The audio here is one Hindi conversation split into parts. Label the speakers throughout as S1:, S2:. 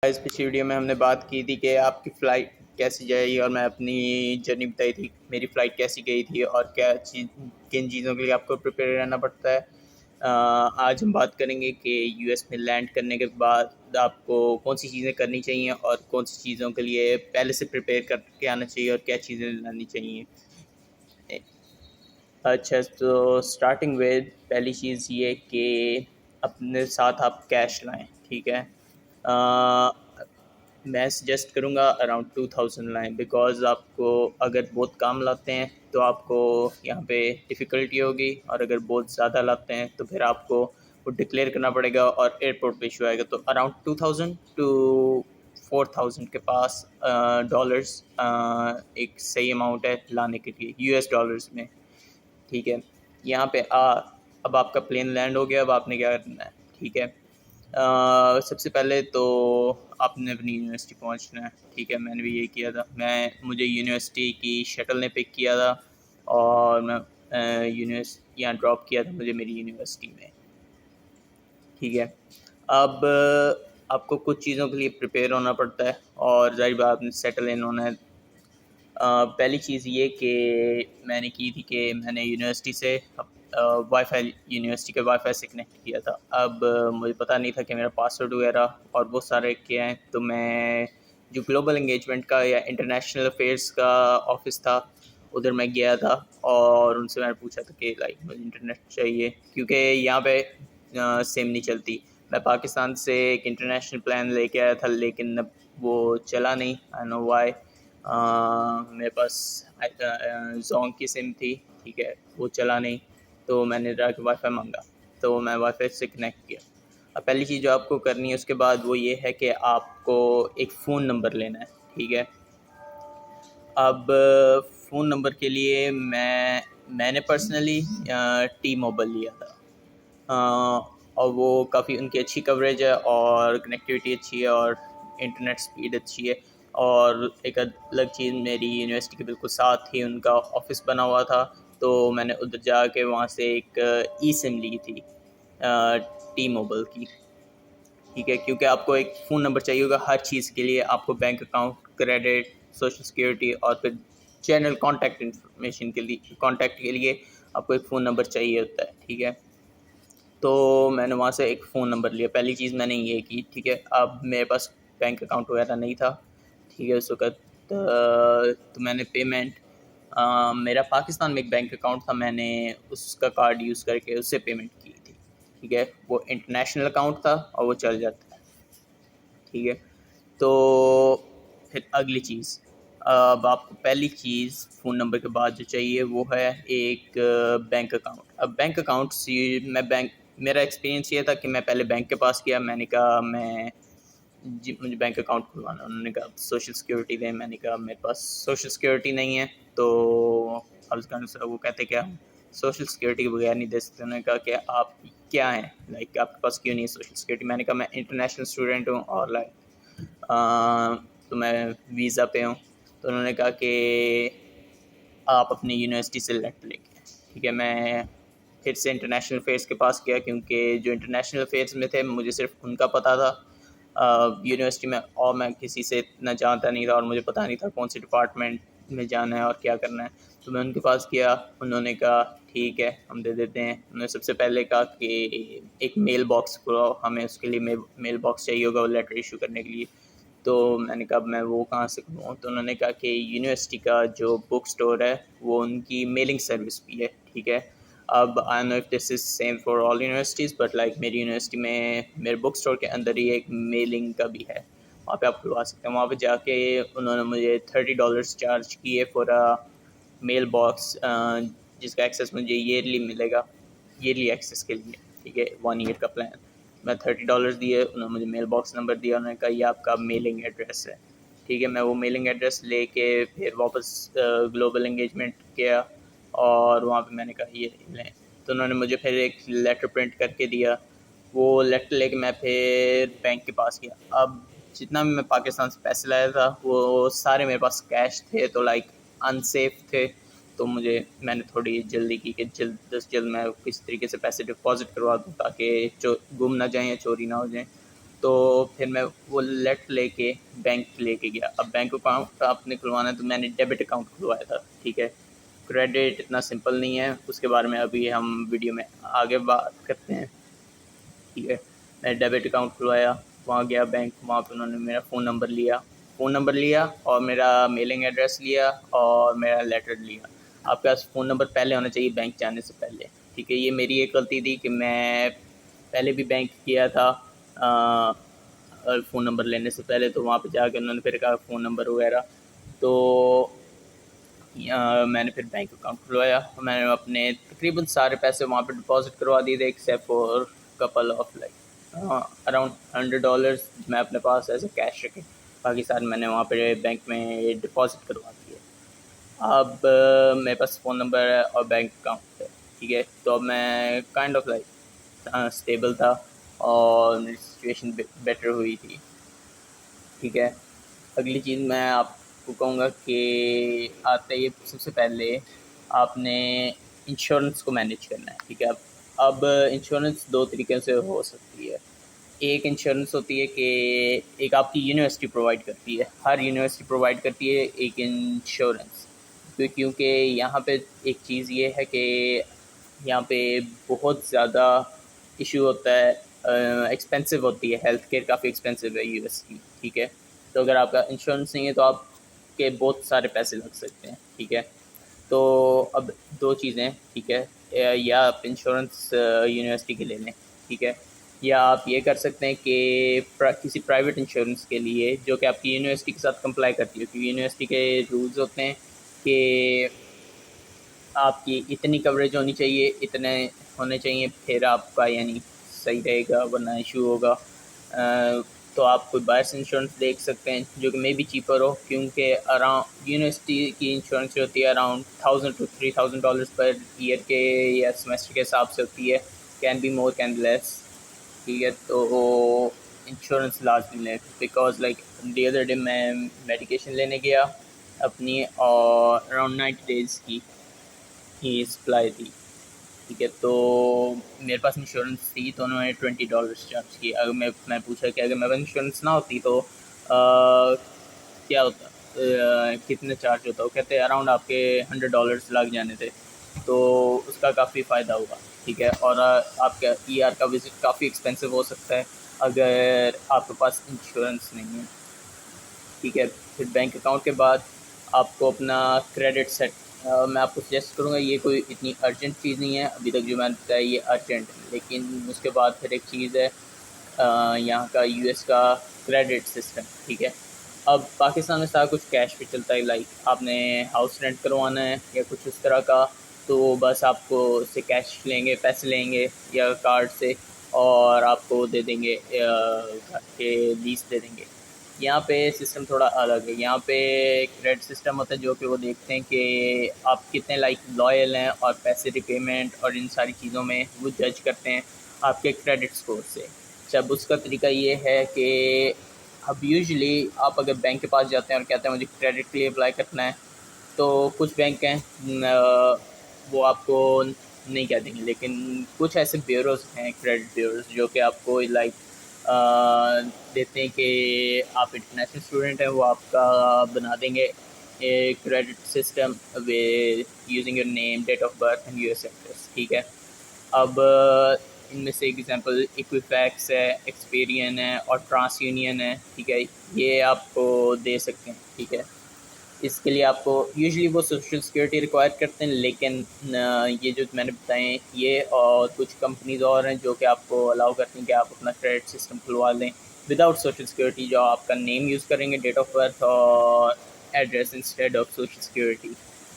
S1: इस पिछली वीडियो में हमने बात की थी कि आपकी फ़्लाइट कैसी जाएगी और मैं अपनी जर्नी बताई थी, मेरी फ़्लाइट कैसी गई थी और क्या किन चीज़ों के लिए आपको प्रिपेयर रहना पड़ता है। आज हम बात करेंगे कि यूएस में लैंड करने के बाद आपको कौन सी चीज़ें करनी चाहिए और कौन सी चीज़ों के लिए पहले से प्रिपेयर करके आना चाहिए और क्या चीज़ें लानी चाहिए। अच्छा, तो स्टार्टिंग विद पहली चीज़ ये कि अपने साथ आप कैश लाएँ, ठीक है। अ, मैं सजेस्ट करूँगा अराउंड 2000 लाएँ, बिकॉज़ आपको अगर बहुत कम लाते हैं तो आपको यहाँ पे डिफ़िकल्टी होगी, और अगर बहुत ज़्यादा लाते हैं तो फिर आपको वो डिक्लेयर करना पड़ेगा और एयरपोर्ट पे इशू आएगा। तो अराउंड 2000 टू 4000 के पास डॉलर्स एक सही अमाउंट है लाने के लिए यूएस डॉलर्स में, ठीक है। यहाँ पे अब आपका प्लेन लैंड हो गया, अब आपने क्या करना है, ठीक है। सबसे पहले तो आपने अपनी यूनिवर्सिटी पहुँचना है, ठीक है। मैंने भी यही किया था, मुझे यूनिवर्सिटी की शटल ने पिक किया था और मैं यहाँ ड्रॉप किया था मुझे मेरी यूनिवर्सिटी में, ठीक है। अब आपको कुछ चीज़ों के लिए प्रिपेयर होना पड़ता है और ज़ाहिर बात आपने सेटल इन होना है। पहली चीज़ ये कि मैंने की थी कि मैंने यूनिवर्सिटी से वाईफ़ाई यूनिवर्सिटी के वाईफ़ाई से कनेक्ट किया था। अब मुझे पता नहीं था कि मेरा पासवर्ड वगैरह और बहुत सारे क्या हैं, तो मैं जो ग्लोबल एंगेजमेंट का या इंटरनेशनल अफेयर्स का ऑफ़िस था, उधर मैं गया था और उनसे मैंने पूछा था कि लाइक मुझे इंटरनेट चाहिए, क्योंकि यहाँ पे सिम नहीं चलती। मैं पाकिस्तान से एक इंटरनेशनल प्लान लेके आया था, लेकिन अब वो चला नहीं, आई नो व्हाई। मेरे पास ज़ोंग की सिम थी, ठीक है, वो चला नहीं, तो मैंने जाके वाईफ़ाई मांगा, तो मैं वाईफ़ाई से कनेक्ट किया। अब पहली चीज़ जो आपको करनी है उसके बाद वो ये है कि आपको एक फ़ोन नंबर लेना है, ठीक है। अब फ़ोन नंबर के लिए मैंने पर्सनली टी मोबाइल लिया था। और वो काफ़ी उनकी अच्छी कवरेज है और कनेक्टिविटी अच्छी है और इंटरनेट स्पीड अच्छी है। और एक अलग चीज़, मेरी यूनिवर्सिटी के बिल्कुल साथ ही उनका ऑफ़िस बना हुआ था, तो मैंने उधर जाके वहाँ से एक ई सिम ली थी टी मोबाइल की, ठीक है। क्योंकि आपको एक फ़ोन नंबर चाहिए होगा हर चीज़ के लिए, आपको bank account, credit, social security और फिर जनरल कॉन्टैक्ट के लिए आपको एक फ़ोन नंबर चाहिए होता है, ठीक है। तो मैंने वहाँ से एक फ़ोन नंबर लिया, पहली चीज़ मैंने ये की, ठीक है। अब मेरे पास बैंक अकाउंट वगैरह नहीं था, ठीक है, उस वक़्त। तो मैंने पेमेंट मेरा पाकिस्तान में एक बैंक अकाउंट था, मैंने उसका कार्ड यूज़ करके उससे पेमेंट की थी, ठीक है। वो इंटरनेशनल अकाउंट था और वो चल जाता है, ठीक है। तो फिर अगली चीज़, अब आपको पहली चीज़ फ़ोन नंबर के बाद जो चाहिए वो है एक बैंक अकाउंट। अब बैंक अकाउंट से मेरा एक्सपीरियंस ये था कि मैं पहले बैंक के पास गया, मैंने कहा मुझे बैंक अकाउंट खुलवाना है। उन्होंने कहा सोशल सिक्योरिटी दें, मैंने कहा मेरे पास सोशल सिक्योरिटी नहीं है। तो वो कहते क्या सोशल सिक्योरिटी के बगैर नहीं दे सकते। उन्होंने कहा कि आप क्या हैं, लाइक आपके पास क्यों नहीं है सोशल सिक्योरिटी। मैंने कहा मैं इंटरनेशनल स्टूडेंट हूँ और लाइक तो मैं वीज़ा पे हूँ। तो उन्होंने कहा कि आप अपनी यूनिवर्सिटी से लेटर लेके, ठीक है। मैं फिर से इंटरनेशनल अफेयर्स के पास गया, क्योंकि जो इंटरनेशनल अफेयर्स में थे मुझे सिर्फ उनका पता था यूनिवर्सिटी में, और मैं किसी से इतना जानता नहीं था और मुझे पता नहीं था कौन से डिपार्टमेंट में जाना है और क्या करना है। तो मैं उनके पास गया, उन्होंने कहा ठीक है हम दे देते हैं। उन्होंने सबसे पहले कहा कि एक मेल बॉक्स खुलवाओ, हमें उसके लिए मेल बॉक्स चाहिए होगा वो लेटर इशू करने के लिए। तो मैंने कहा मैं वो कहाँ से खुलवाऊँ। तो उन्होंने कहा कि यूनिवर्सिटी का जो बुक स्टोर है वो उनकी मेलिंग सर्विस भी है, ठीक है। अब I know if this is same for all universities, but like मेरी यूनिवर्सिटी में मेरे बुक स्टोर के अंदर ही एक मेलिंग का भी है, वहाँ पे आप खुलवा सकते हैं। वहाँ पे जाके उन्होंने मुझे $30 चार्ज किए फॉर अ मेल बॉक्स, जिसका एक्सेस मुझे ईयरली मिलेगा, ईयरली एक्सेस के लिए, ठीक है, 1 ईयर का प्लान। मैं $30 दिए, उन्होंने मुझे मेल बॉक्स नंबर दिया, उन्होंने कहा ये आपका मेलिंग एड्रेस है, ठीक है। मैं वो मेलिंग एड्रेस लेके फिर वापस ग्लोबल एंगेजमेंट किया और वहाँ पे मैंने कहा ये लें। तो उन्होंने मुझे फिर एक लेटर प्रिंट करके दिया, वो लेटर लेके मैं फिर बैंक के पास गया। अब जितना भी मैं पाकिस्तान से पैसे लाया था वो सारे मेरे पास कैश थे, तो लाइक अनसेफ थे। तो मैंने थोड़ी जल्दी की कि जल्द से जल्द मैं किसी तरीके से पैसे डिपॉज़िट करवा दूँ, ताकि गुम ना जाएँ या चोरी ना हो जाएँ। तो फिर मैं वो लेटर लेके बैंक लेके गया। अब बैंक अकाउंट आपने खुलवाना है तो मैंने डेबिट अकाउंट खुलवाया था, ठीक है। क्रेडिट इतना सिंपल नहीं है, उसके बारे में अभी हम वीडियो में आगे बात करते हैं, ठीक है। मैंने डेबिट अकाउंट खुलवाया, वहाँ गया बैंक, वहाँ पे उन्होंने मेरा फ़ोन नंबर लिया और मेरा मेलिंग एड्रेस लिया और मेरा लेटर लिया। आपके पास फ़ोन नंबर पहले होना चाहिए बैंक जाने से पहले, ठीक है। ये मेरी एक गलती थी कि मैं पहले भी बैंक किया था फ़ोन नंबर लेने से पहले, तो वहाँ पे जाकर उन्होंने फिर कहा फ़ोन नंबर वगैरह, तो मैंने फिर बैंक अकाउंट खुलवाया। मैंने अपने तकरीबन सारे पैसे वहाँ पे डिपॉज़िट करवा दिए थे except for couple of like around $100 मैं अपने पास एज ए कैश रखे, बाकी सारे मैंने वहाँ पे बैंक में डिपॉज़िट करवा दिए। अब मेरे पास फ़ोन नंबर है और बैंक अकाउंट है, ठीक है। तो अब मैं काइंड ऑफ लाइक स्टेबल था और मेरी सिचुएशन बेटर हुई थी, ठीक है। अगली चीज़ मैं आपको कहूँगा कि आते ही सबसे पहले आपने इंश्योरेंस को मैनेज करना है, ठीक है। अब इंश्योरेंस दो तरीके से हो सकती है। एक इंश्योरेंस होती है कि एक आपकी यूनिवर्सिटी प्रोवाइड करती है, हर यूनिवर्सिटी प्रोवाइड करती है एक इंश्योरेंस, क्योंकि यहाँ पे एक चीज़ ये है कि यहाँ पे बहुत ज़्यादा इशू होता है, एक्सपेंसिव होती है हेल्थ केयर, काफ़ी एक्सपेंसिव है यूएस की, ठीक है। तो अगर आपका इंश्योरेंस नहीं है तो आपके बहुत सारे पैसे लग सकते हैं, ठीक है। तो अब दो चीज़ें, ठीक है, या आप इंश्योरेंस यूनिवर्सिटी के ले लें, ठीक है, या आप ये कर सकते हैं कि किसी प्राइवेट इंश्योरेंस के लिए जो कि आपकी यूनिवर्सिटी के साथ कंप्लाई करती है, क्योंकि यूनिवर्सिटी के रूल्स होते हैं कि आपकी इतनी कवरेज होनी चाहिए, इतने होने चाहिए, फिर आपका यानी सही रहेगा, वरना इशू होगा। तो आप कोई बायर्स इंश्योरेंस देख सकते हैं जो कि मे बी चीपर हो, क्योंकि अराउंड यूनिवर्सिटी की इंश्योरेंस जो होती है अराउंड $1,000 to $3,000 पर ईयर के या सेमेस्टर के हिसाब से होती है, can be more can less, ठीक है। तो इंश्योरेंस लाजमी लें, because like the other day मैं मेडिकेशन लेने गया अपनी और अराउंड 90 डेज़ की सप्लाई थी, ठीक है। तो मेरे पास इंश्योरेंस थी तो उन्होंने $20 चार्ज किए। अगर मैं पूछा कि अगर मेरे पास इंश्योरेंस ना होती तो क्या होता, कितने चार्ज होता, वो कहते अराउंड आपके $100 लग जाने थे, तो उसका काफ़ी फ़ायदा हुआ, ठीक है। और आपका ईआर का विज़िट काफ़ी एक्सपेंसिव हो सकता है अगर आपके पास इंश्योरेंस नहीं है, ठीक है। फिर बैंक अकाउंट के बाद आपको अपना क्रेडिट सेट, मैं आपको सजेस्ट करूँगा, ये कोई इतनी अर्जेंट चीज़ नहीं है, अभी तक जो मैंने बताया ये अर्जेंट है, लेकिन उसके बाद फिर एक चीज़ है यहाँ का यूएस का क्रेडिट सिस्टम, ठीक है। अब पाकिस्तान में सारा कुछ कैश पे चलता है, लाइक आपने हाउस रेंट करवाना है या कुछ उस तरह का, तो बस आपको उससे कैश लेंगे, पैसे लेंगे या कार्ड से, और आपको दे देंगे घर के लीज दे देंगे। यहाँ पे सिस्टम थोड़ा अलग है, यहाँ पे क्रेडिट सिस्टम होता है जो कि वो देखते हैं कि आप कितने लाइक लॉयल हैं, और पैसे रिपेमेंट और इन सारी चीज़ों में वो जज करते हैं आपके क्रेडिट स्कोर से। जब उसका तरीका ये है कि अब यूजुअली आप अगर बैंक के पास जाते हैं और कहते हैं मुझे क्रेडिट के लिए अप्लाई करना है, तो कुछ बैंक हैं वो आपको नहीं कह देंगे, लेकिन कुछ ऐसे ब्यूरोज़ हैं, क्रेडिट ब्यूरोज़, जो कि आपको लाइक देते हैं कि आप इंटरनेशनल स्टूडेंट हैं, वो आपका बना देंगे एक credit system with using your name, date of birth and US address, ठीक है। अब इनमें से एग्जांपल इक्विफैक्स है, एक्सपीरियन है और ट्रांस यूनियन है, ठीक है, ये आपको दे सकते हैं, ठीक है। इसके लिए आपको यूजुअली वो सोशल सिक्योरिटी रिक्वायर करते हैं, लेकिन ये जो मैंने बताए ये और कुछ कंपनीज और हैं जो कि आपको अलाउ करती हैं कि आप अपना क्रेडिट सिस्टम खुलवा लें विदाउट सोशल सिक्योरिटी, जो आपका नेम यूज़ करेंगे, डेट ऑफ बर्थ और address instead of social security.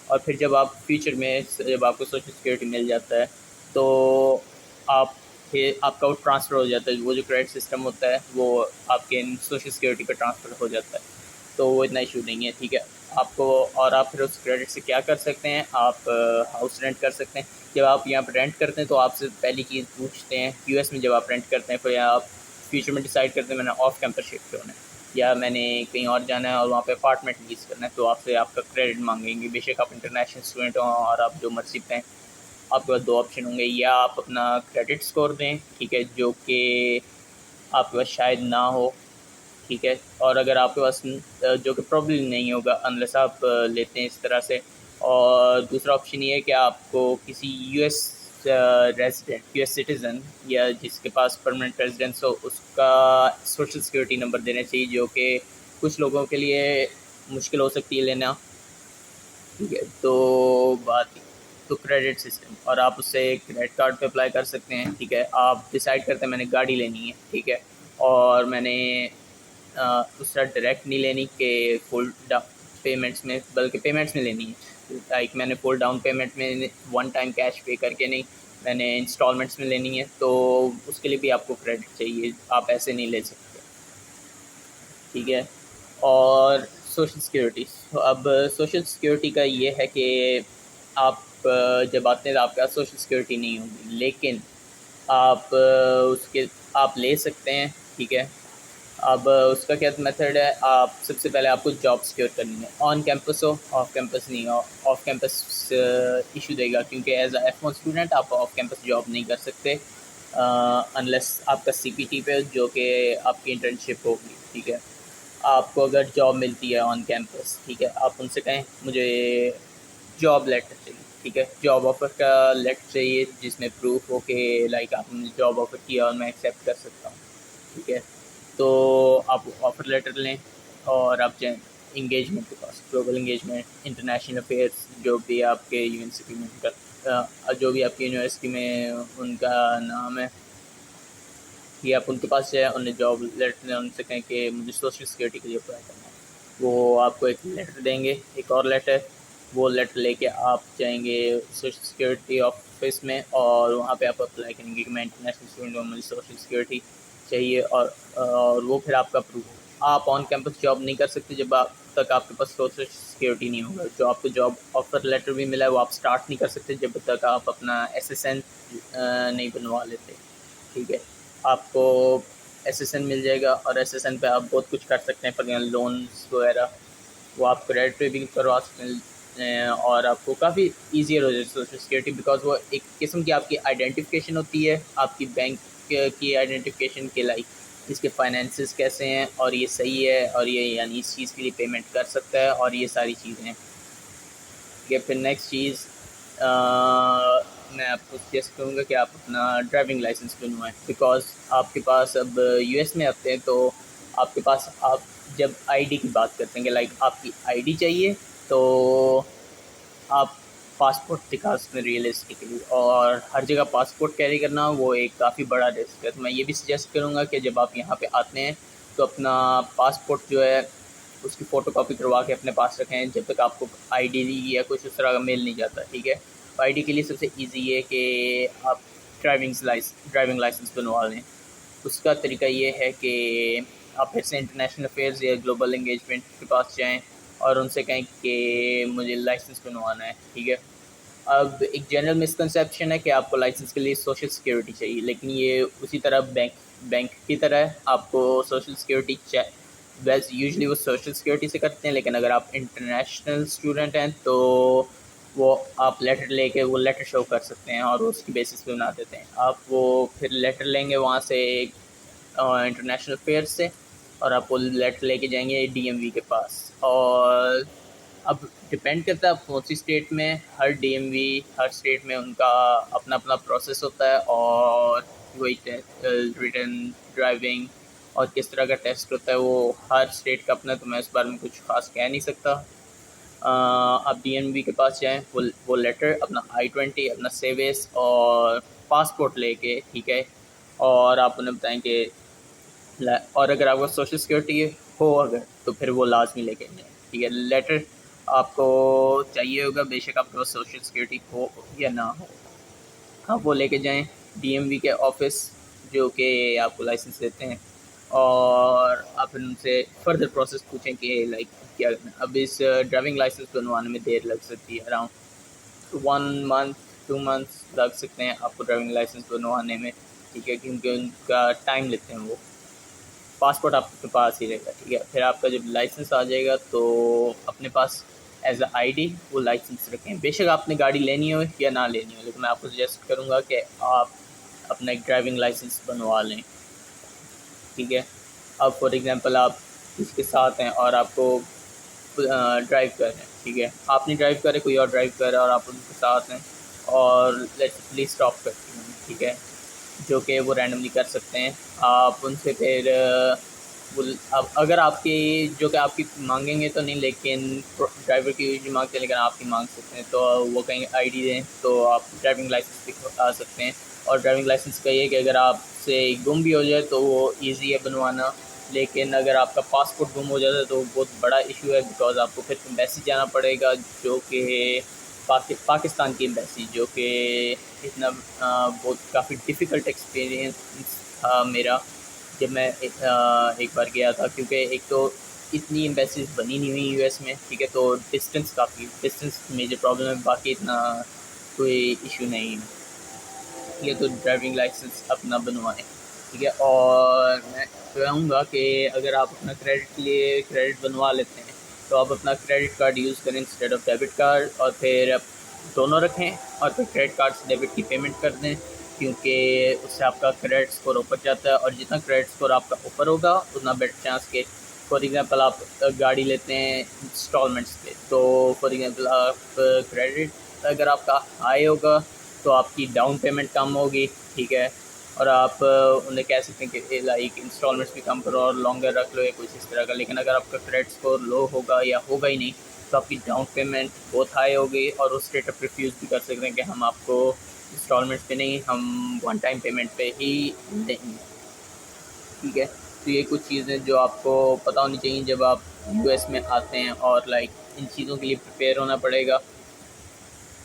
S1: और फिर जब आप फ्यूचर में जब आपको सोशल सिक्योरिटी मिल जाता है तो आप फिर आपका वो ट्रांसफ़र हो जाता है, वो जो क्रेडिट सिस्टम होता है वो आपके सोशल सिक्योरिटी पर ट्रांसफ़र हो जाता है, तो वो इतना इशू नहीं है, ठीक है। आपको और आप फिर उस क्रेडिट से क्या कर सकते हैं, आप हाउस रेंट कर सकते हैं। जब आप यहाँ पर रेंट करते हैं तो आपसे पहली चीज़ पूछते हैं यूएस में, जब आप रेंट करते हैं, फिर आप फ्यूचर में डिसाइड करते हैं मैंने ऑफ कैंपस शिफ्ट होना है या मैंने कहीं और जाना है और वहाँ पे अपार्टमेंट लीज करना है, तो आपसे आपका क्रेडिट मांगेंगे, बेशक आप इंटरनेशनल स्टूडेंट हों और आप जो मर्जी पे हैं। आपके पास दो ऑप्शन होंगे, या आप अपना क्रेडिट स्कोर दें, ठीक है, जो कि आपके पास शायद ना हो, ठीक है। और अगर आपके पास जो कि प्रॉब्लम नहीं होगा अनलेस आप लेते हैं इस तरह से। और दूसरा ऑप्शन ये है कि आपको किसी यूएस रेजिडेंट, यूएस सिटीज़न या जिसके पास परमानेंट रेजिडेंस हो उसका सोशल सिक्योरिटी नंबर देना चाहिए, जो कि कुछ लोगों के लिए मुश्किल हो सकती है लेना, ठीक है। तो बात तो क्रेडिट सिस्टम, और आप उससे क्रेडिट कार्ड पे अप्लाई कर सकते हैं, ठीक है। आप डिसाइड करते हैं मैंने गाड़ी लेनी है, ठीक है, और मैंने उसका डायरेक्ट नहीं लेनी कि फुल पेमेंट्स में, बल्कि पेमेंट्स में लेनी है। लाइक मैंने फुल डाउन पेमेंट में वन टाइम कैश पे करके नहीं, मैंने इंस्टॉलमेंट्स में लेनी है, तो उसके लिए भी आपको क्रेडिट चाहिए, आप ऐसे नहीं ले सकते, ठीक है। और सोशल सिक्योरिटी, तो अब सोशल सिक्योरिटी का ये है कि आप जब आते हैं तो आपके पास सोशल सिक्योरिटी नहीं होगी, लेकिन आप उसके आप ले सकते हैं, ठीक है। अब उसका क्या मेथड है, आप सबसे पहले आपको जॉब सिक्योर करनी है, ऑन कैंपस हो, ऑफ कैंपस नहीं हो। ऑफ कैंपस इशू देगा, क्योंकि एज अ F1 स्टूडेंट आप ऑफ कैंपस जॉब नहीं कर सकते अनलेस आपका CPT पे, जो कि आपकी इंटर्नशिप होगी, ठीक है। आपको अगर जॉब मिलती है ऑन कैंपस, ठीक है, आप उनसे कहें मुझे जॉब लेटर चाहिए, ठीक है, जॉब ऑफ़र का लेटर चाहिए जिसमें प्रूफ हो कि लाइक आपने जॉब ऑफ़र किया और मैं एक्सेप्ट कर सकता हूँ, ठीक है। तो आप ऑफ़र लेटर लें और आप जाएँ इंगेजमेंट के पास, ग्लोबल इंगेजमेंट, इंटरनेशनल अफेयर्स, जो भी आपके यूनिवर्सिटी में जो भी आपकी यूनिवर्सिटी में उनका नाम है, कि आप उनके पास जाए, उन्हें जॉब लेटर दें, उनसे कहें कि मुझे सोशल सिक्योरिटी के लिए अप्लाई करना है। वो आपको एक लेटर देंगे, एक और लेटर, वो लेटर लेके आप जाएंगे सोशल सिक्योरिटी ऑफिस में, और वहाँ पे आप अप्लाई करेंगे कि मैं इंटरनेशनल स्टूडेंट हूँ, मुझे सोशल सिक्योरिटी चाहिए, और वो फिर आपका अप्रूव होगा। आप ऑन कैंपस जॉब नहीं कर सकते जब आप तक आपके पास सोशल सिक्योरिटी नहीं होगा। जो आपको जॉब ऑफर लेटर भी मिला है वो आप स्टार्ट नहीं कर सकते जब तक आप अपना SSN नहीं बनवा लेते, ठीक है। आपको SSN मिल जाएगा, और SSN पे आप बहुत कुछ कर सकते हैं, फॉर लोन्स वगैरह, वो आप क्रेडिट पे भी करवा सकते हैं, और आपको काफ़ी ईजियर हो जाए सोशल सिक्योरिटी, बिकॉज वो एक किस्म की आपकी आइडेंटिफिकेशन होती है, आपकी बैंक की आइडेंटिफिकेशन के, लाइक इसके फाइनेंसेस कैसे हैं, और ये सही है, और ये यानी इस चीज़ के लिए पेमेंट कर सकता है, और ये सारी चीज़ें हैं, ठीक है। फिर नेक्स्ट चीज़ मैं आपको सजेस्ट करूँगा कि आप अपना ड्राइविंग लाइसेंस बनवाएं, बिकॉज आपके पास अब US में आते हैं तो आपके पास, आप जब ID की बात करते हैं कि लाइक आपकी ID चाहिए, तो आप पासपोर्ट दिखा सकते हैं रियलिस्टिकली, और हर जगह पासपोर्ट कैरी करना वो एक काफ़ी बड़ा रिस्क है। तो मैं ये भी सजेस्ट करूँगा कि जब आप यहाँ पे आते हैं तो अपना पासपोर्ट जो है उसकी फ़ोटोकॉपी करवा के अपने पास रखें जब तक आपको ID या कुछ उस तरह का मेल नहीं जाता, ठीक है। तो ID के लिए सबसे ईजी है कि आप ड्राइविंग लाइसेंस बनवा लें। उसका तरीका ये है कि आप फिर से इंटरनेशनल अफेयर्स या ग्लोबल इंगेजमेंट के पास जाएं और उनसे कहें कि मुझे लाइसेंस बनवाना है, ठीक है। अब एक जनरल मिसकंसेप्शन है कि आपको लाइसेंस के लिए सोशल सिक्योरिटी चाहिए, लेकिन ये उसी तरह बैंक की तरह है, आपको सोशल सिक्योरिटी वैसे यूजुअली वो सोशल सिक्योरिटी से करते हैं, लेकिन अगर आप इंटरनेशनल स्टूडेंट हैं तो वो आप लेटर लेके वो लेटर शो कर सकते हैं और उसकी बेसिस पे बना देते हैं। आप वो फिर लेटर लेंगे वहाँ से इंटरनेशनल अफेयर्स से, और आप वो लेटर लेके जाएंगे DMV के पास। और अब डिपेंड करता है आप कौन सी स्टेट में, हर DMV हर स्टेट में उनका अपना अपना प्रोसेस होता है, और वही रिटन ड्राइविंग और किस तरह का टेस्ट होता है वो हर स्टेट का अपना, तो मैं इस बारे में कुछ खास कह नहीं सकता। आप DMV के पास जाएं, वो लेटर, अपना I-20, अपना सेवेस और पासपोर्ट लेके, ठीक है, और आप उन्हें बताएं कि और अगर आपको सोशल सिक्योरिटी हो अगर, तो फिर वो लाजमी लेके जाएं, ठीक है। लेटर आपको चाहिए होगा, बेशक आपके पास सोशल सिक्योरिटी हो या ना हो, आप वो लेके जाएं DMV के ऑफिस जो कि आपको लाइसेंस देते हैं, और आप उनसे फर्दर प्रोसेस पूछें कि लाइक क्या करना है। अब इस ड्राइविंग लाइसेंस बनवाने में देर लग सकती है, अराउंड 1 मंथ 2 मंथ्स लग सकते हैं आपको ड्राइविंग लाइसेंस बनवाने में, ठीक है, क्योंकि उनका टाइम लेते हैं वो। पासपोर्ट आपके पास ही रहेगा, ठीक है। फिर आपका जब लाइसेंस आ जाएगा तो अपने पास एज अ ID वो लाइसेंस रखें, बेशक आपने गाड़ी लेनी हो या ना लेनी हो, लेकिन मैं आपको सजेस्ट करूँगा कि आप अपना एक ड्राइविंग लाइसेंस बनवा लें। ठीक है। अब फॉर एग्ज़ाम्पल आप किसी के साथ हैं और आपको ड्राइव कर रहे हैं, ठीक है, आप नहीं ड्राइव कर रहे, कोई और ड्राइव कर रहा है और आप उनके साथ हैं और लेट्स पुलिस स्टॉप करती हैं, ठीक है, जो कि वो रैंडमली कर सकते हैं। आप उनसे फिर अब अगर आपकी जो कि आपकी मांगेंगे तो नहीं, लेकिन ड्राइवर की यूजली मांगते हैं, लेकिन आपकी मांग सकते हैं। तो वो कहेंगे आईडी दें, तो आप ड्राइविंग लाइसेंस दिखा सकते हैं। और ड्राइविंग लाइसेंस का ये कि अगर आपसे गुम भी हो जाए तो वो ईजी है बनवाना, लेकिन अगर आपका पासपोर्ट गुम हो जाता है तो बहुत बड़ा इशू है, बिकॉज़ आपको फिर एम्बेसी जाना पड़ेगा, जो कि पाकिस्तान की एम्बेसी, जो कि इतना बहुत काफ़ी डिफ़िकल्ट एक्सपीरियंस था मेरा जब मैं एक बार गया था, क्योंकि एक तो इतनी एम्बेसीज बनी नहीं हुई यूएस में, ठीक है, तो डिस्टेंस मेजर प्रॉब्लम है, बाकी इतना कोई इशू नहीं है। ठीक है, तो ड्राइविंग लाइसेंस अपना बनवाएं, ठीक है। और मैं कहूँगा कि अगर आप अपना क्रेडिट के लिए क्रेडिट बनवा लेते हैं तो आप अपना क्रेडिट कार्ड यूज़ करें इंस्टेड ऑफ डेबिट कार्ड, और फिर आप दोनों रखें और फिर क्रेडिट कार्ड से डेबिट की पेमेंट कर दें, क्योंकि उससे आपका क्रेडिट स्कोर ऊपर जाता है, और जितना क्रेडिट स्कोर आपका ऊपर होगा उतना बेटर चांस के फॉर एग्ज़ाम्पल आप गाड़ी लेते हैं इंस्टॉलमेंट्स पे, तो फॉर एग्ज़ाम्पल आप क्रेडिट अगर आपका हाई होगा तो आपकी डाउन पेमेंट कम होगी, ठीक है। और आप उन्हें कह सकते हैं कि लाइक इंस्टॉलमेंट्स भी कम करो और लॉन्गर रख लो या कुछ इस तरह का। लेकिन अगर आपका क्रेडिट स्कोर लो होगा या होगा ही नहीं तो आपकी डाउन पेमेंट बहुत हाई होगी, और उस रेट ऑफ रिफ्यूज़ भी कर सकते हैं कि हम आपको इंस्टॉलमेंट्स पे नहीं, हम वन टाइम पेमेंट पे ही देंगे, ठीक है। तो ये कुछ चीज़ें जो आपको पता होनी चाहिए जब आप यूएस में आते हैं, और लाइक इन चीज़ों के लिए प्रिपेयर होना पड़ेगा।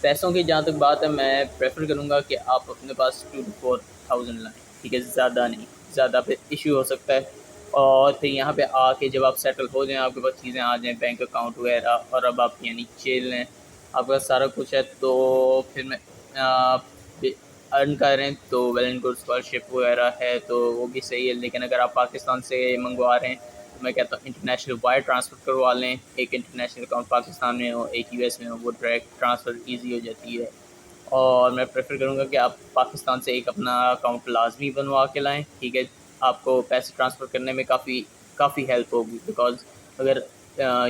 S1: पैसों की जहाँ तक बात है, मैं प्रेफर करूँगा कि आप अपने पास 2 to 4,000 लाएँ, ठीक है, ज़्यादा नहीं, ज़्यादा पे इशू हो सकता है। और फिर यहाँ पे आके जब आप सेटल हो जाएँ, आपके पास चीज़ें आ जाएँ, बैंक अकाउंट वगैरह, और अब आप यानी चिल हैं, आपके पास सारा कुछ है, तो फिर मैं अर्न कर रहे हैं तो वेल एंड गुड, स्कॉलरशिप वगैरह है तो वो भी सही है। लेकिन अगर आप पाकिस्तान से मंगवा रहे हैं तो मैं कहता हूँ इंटरनेशनल वायर ट्रांसफ़र करवा लें, एक इंटरनेशनल अकाउंट पाकिस्तान में हो, एक यूएस में हो, वो डायरेक्ट ट्रांसफ़र ईजी हो जाती है। और मैं प्रेफर करूँगा कि आप पाकिस्तान से एक अपना अकाउंट लाजमी बनवा के लाएँ, ठीक है। आपको पैसे ट्रांसफ़र करने में काफ़ी हेल्प होगी, बिकॉज़ अगर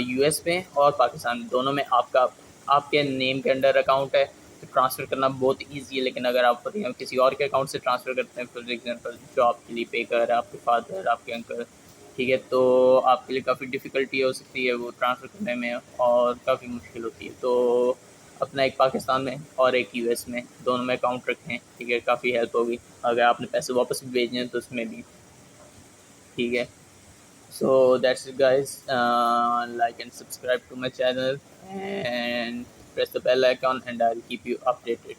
S1: यूएस में और पाकिस्तान में दोनों में आपके नेम के अंडर अकाउंट है तो ट्रांसफ़र करना बहुत ईजी है। लेकिन अगर आप किसी और के अकाउंट से ट्रांसफ़र करते हैं, फॉर एग्जांपल जो आपके लिए पे कर रहा है आपके फादर, आपके अंकल, ठीक है, तो आपके लिए काफ़ी डिफ़िकल्टी हो सकती है वो ट्रांसफ़र करने में, और काफ़ी मुश्किल होती है। तो अपना एक पाकिस्तान में और एक यूएस में, दोनों में अकाउंट रखें, ठीक है, काफ़ी हेल्प होगी। अगर आपने पैसे वापस भी भेजने हैं तो उसमें भी, ठीक है। So that's it guys, like and subscribe to my channel and press the bell icon and I'll keep you updated.